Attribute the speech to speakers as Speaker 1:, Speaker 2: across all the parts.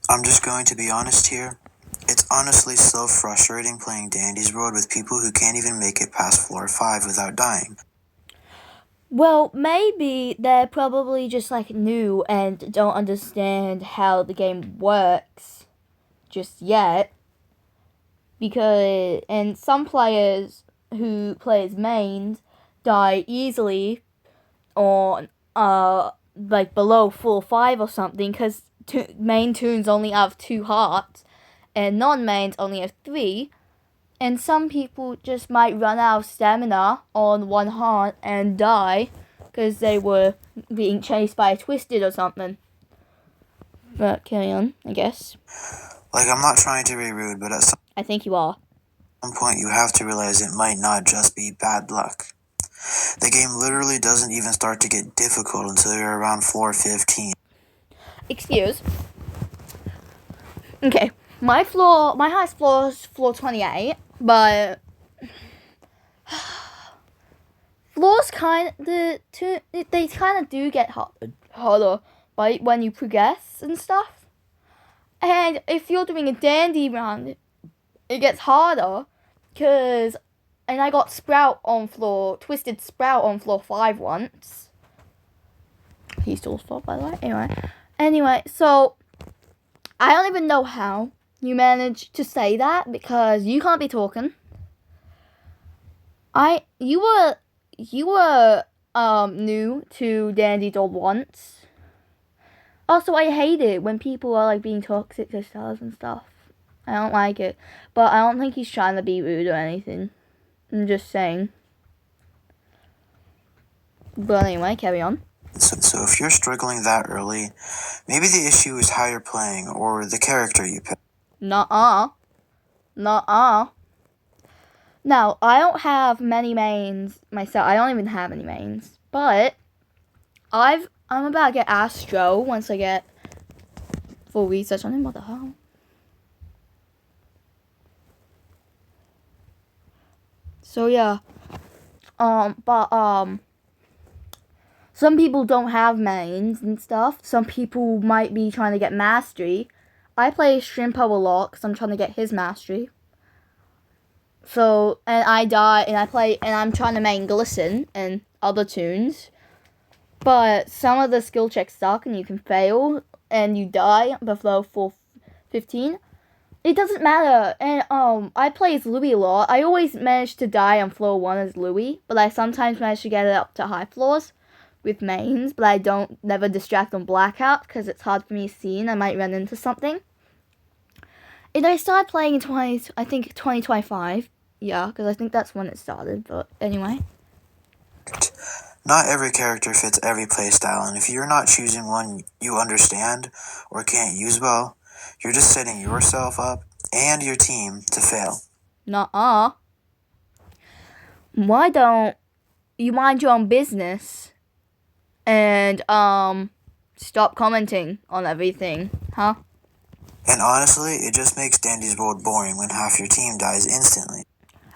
Speaker 1: I'm just going to be honest here. It's honestly so frustrating playing Dandy's Road with people who can't even make it past floor 5 without dying.
Speaker 2: Well, maybe they're probably just like new and don't understand how the game works just yet. Because and some players who plays mains die easily on like below full 5 or something because main tunes only have 2 hearts and non-mains only have 3, and some people just might run out of stamina on 1 heart and die because they were being chased by a twisted or something. But carry on, I guess.
Speaker 1: Like, I'm not trying to be rude, but at
Speaker 2: I think you are.
Speaker 1: some point you have to realize it might not just be bad luck. The game literally doesn't even start to get difficult until you're around floor 15.
Speaker 2: Excuse. Okay, my highest floor is floor 28, but floors they kind of do get harder, right, when you progress and stuff. And if you're doing a dandy round, it gets harder, and I got Twisted Sprout on floor 5 once. He still fought, by the way. Anyway, so I don't even know how you managed to say that because you can't be talking. You were new to Dandy's Old once. Also, I hate it when people are like being toxic to stars and stuff. I don't like it, but I don't think he's trying to be rude or anything. I'm just saying. But anyway, carry on.
Speaker 1: So if you're struggling that early, maybe the issue is how you're playing or the character you pick.
Speaker 2: Nuh-uh. Now, I don't have many mains myself. I don't even have any mains. But I'm about to get Astro once I get full research on him. What the hell? So yeah. Some people don't have mains and stuff. Some people might be trying to get mastery. I play Shrimpo a lot because I'm trying to get his mastery. So, and I die, and I'm trying to main Glisten and other tunes. But some of the skill checks suck, and you can fail, and you die below full 15. It doesn't matter, and I play as Louis a lot. I always manage to die on floor 1 as Louis, but I sometimes manage to get it up to high floors with mains, but I don't never distract on Blackout, because it's hard for me to see, and I might run into something. And I started playing in 2025. Yeah, because I think that's when it started. But anyway.
Speaker 1: Not every character fits every playstyle, and if you're not choosing one you understand or can't use well, you're just setting yourself up and your team to fail.
Speaker 2: Nuh-uh. Why don't you mind your own business and stop commenting on everything, huh?
Speaker 1: And honestly, it just makes Dandy's World boring when half your team dies instantly.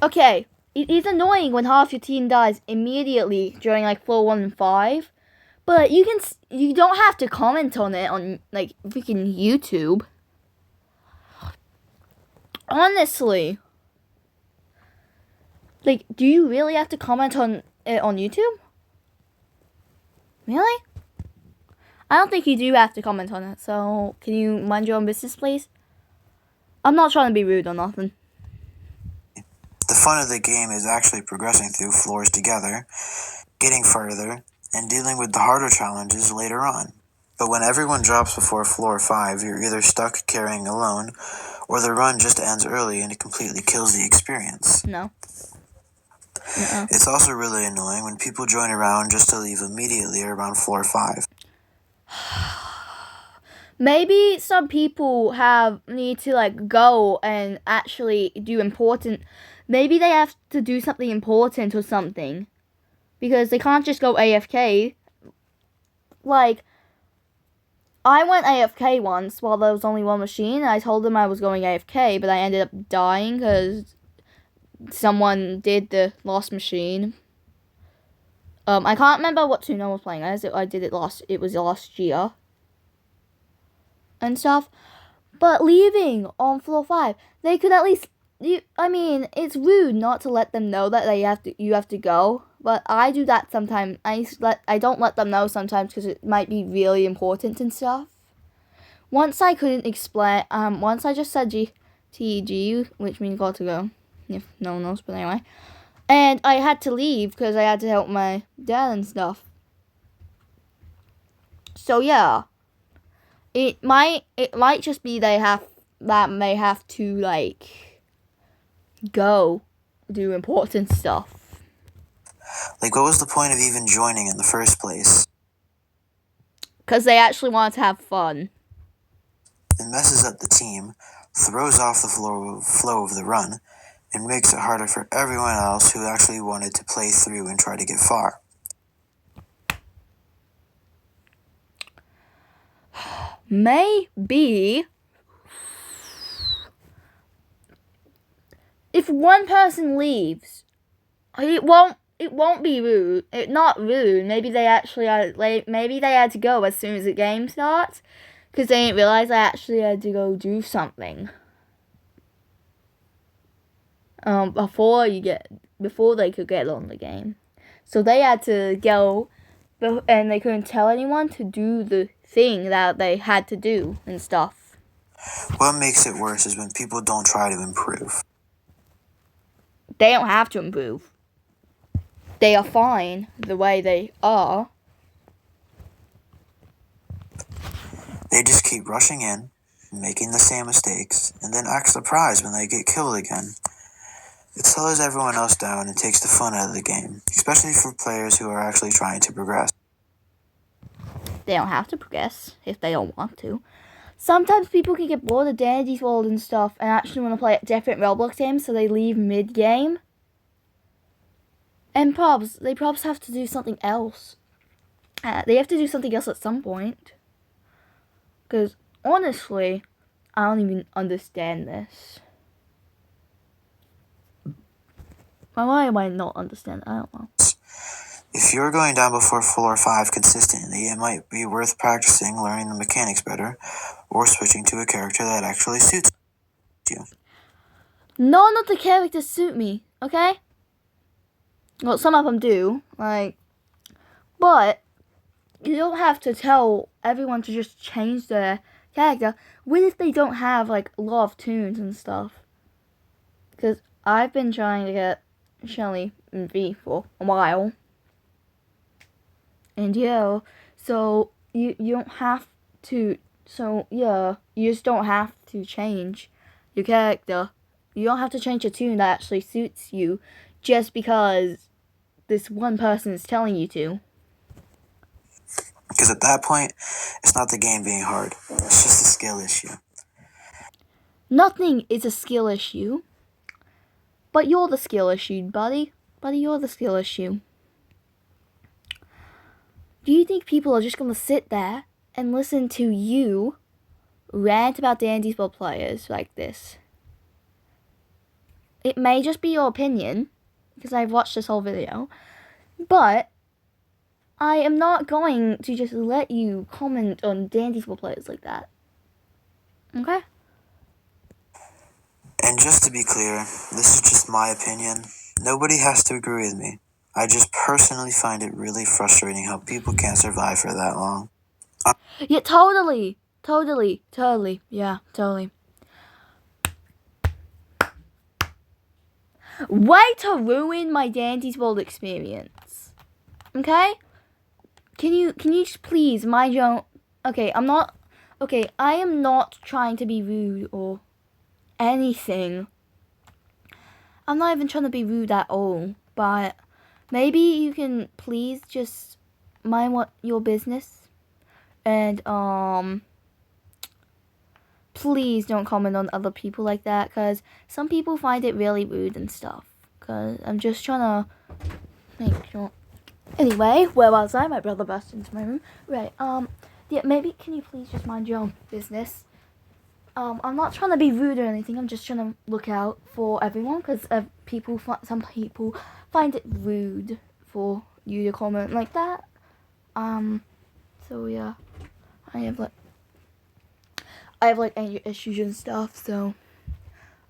Speaker 2: Okay, it is annoying when half your team dies immediately during like floor 1 and 5, but you don't have to comment on it on like freaking YouTube. Honestly. Like, do you really have to comment on it on YouTube? Really? I don't think you do have to comment on it, so can you mind your own business, please? I'm not trying to be rude or nothing.
Speaker 1: The fun of the game is actually progressing through floors together, getting further, and dealing with the harder challenges later on. But when everyone drops before floor 5, you're either stuck carrying alone, or the run just ends early and it completely kills the experience.
Speaker 2: No.
Speaker 1: It's also really annoying when people join around just to leave immediately around floor 5.
Speaker 2: Maybe some people need to like go and actually do important. Maybe they have to do something important or something, because they can't just go AFK. Like, I went AFK once while there was only one machine, and I told them I was going AFK, but I ended up dying because someone did the lost machine. I can't remember what tune I was playing as. I did it last. It was last year and stuff. But leaving on floor 5, they could at least. It's rude not to let them know that you have to go. But I do that sometimes. I don't let them know sometimes because it might be really important and stuff. Once I couldn't explain. Once I just said GTG, which means got to go. If no one knows, but anyway. And I had to leave because I had to help my dad and stuff. So yeah, it might just be they may have to like go do important stuff.
Speaker 1: Like, what was the point of even joining in the first place?
Speaker 2: Because they actually want to have fun.
Speaker 1: It messes up the team, throws off the flow of the run, and makes it harder for everyone else who actually wanted to play through and try to get far.
Speaker 2: Maybe if one person leaves, it won't be rude. It's not rude. Maybe they actually maybe they had to go as soon as the game starts because they didn't realize they actually had to go do something. Before they could get on the game, so they had to go, and they couldn't tell anyone to do the thing that they had to do and stuff.
Speaker 1: What makes it worse is when people don't try to improve.
Speaker 2: They don't have to improve. They are fine the way they are.
Speaker 1: They just keep rushing in, making the same mistakes, and then act surprised when they get killed again. It slows everyone else down and takes the fun out of the game, especially for players who are actually trying to progress.
Speaker 2: They don't have to progress if they don't want to. Sometimes people can get bored of Dandy's World and stuff and actually want to play different Roblox games, so they leave mid-game. And they probs have to do something else. They have to do something else at some point. Because, honestly, I don't even understand this. Why am I not understand? I don't know.
Speaker 1: If you're going down before floor 5 consistently, it might be worth practicing learning the mechanics better, or switching to a character that actually suits you.
Speaker 2: None of the characters suit me, okay? Well, some of them do, but you don't have to tell everyone to just change their character. What if they don't have, a lot of tunes and stuff? Because I've been trying to get Shelly in V for a while. And yeah, so you don't have to, you just don't have to change your character. You don't have to change a tune that actually suits you just because this one person is telling you to.
Speaker 1: Because at that point, it's not the game being hard. It's just a skill issue.
Speaker 2: Nothing is a skill issue. But you're the skill issue, buddy. Buddy, you're the skill issue. Do you think people are just going to sit there and listen to you rant about Dandy's World players like this? It may just be your opinion, because I've watched this whole video, but I am not going to just let you comment on Dandy's World players like that. Okay?
Speaker 1: And just to be clear, this is just my opinion. Nobody has to agree with me. I just personally find it really frustrating how people can't survive for that long.
Speaker 2: Yeah, totally. Yeah, totally. Way to ruin my Dandy's World experience. Okay? Can you just please mind your own... Okay, I am not trying to be rude or anything. I'm not even trying to be rude at all, but maybe you can please just mind your business and please don't comment on other people like that, because some people find it really rude and stuff, because I'm just trying to make sure. Anyway, where was I? My brother burst into my room. Right, yeah, maybe can you please just mind your own business? I'm not trying to be rude or anything. I'm just trying to look out for everyone, because some people find it rude for you to comment like that. So yeah, I have like anger issues and stuff, so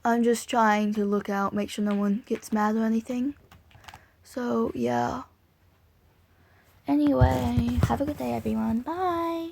Speaker 2: I'm just trying to look out, make sure no one gets mad or anything. So yeah. Anyway, have a good day, everyone. Bye.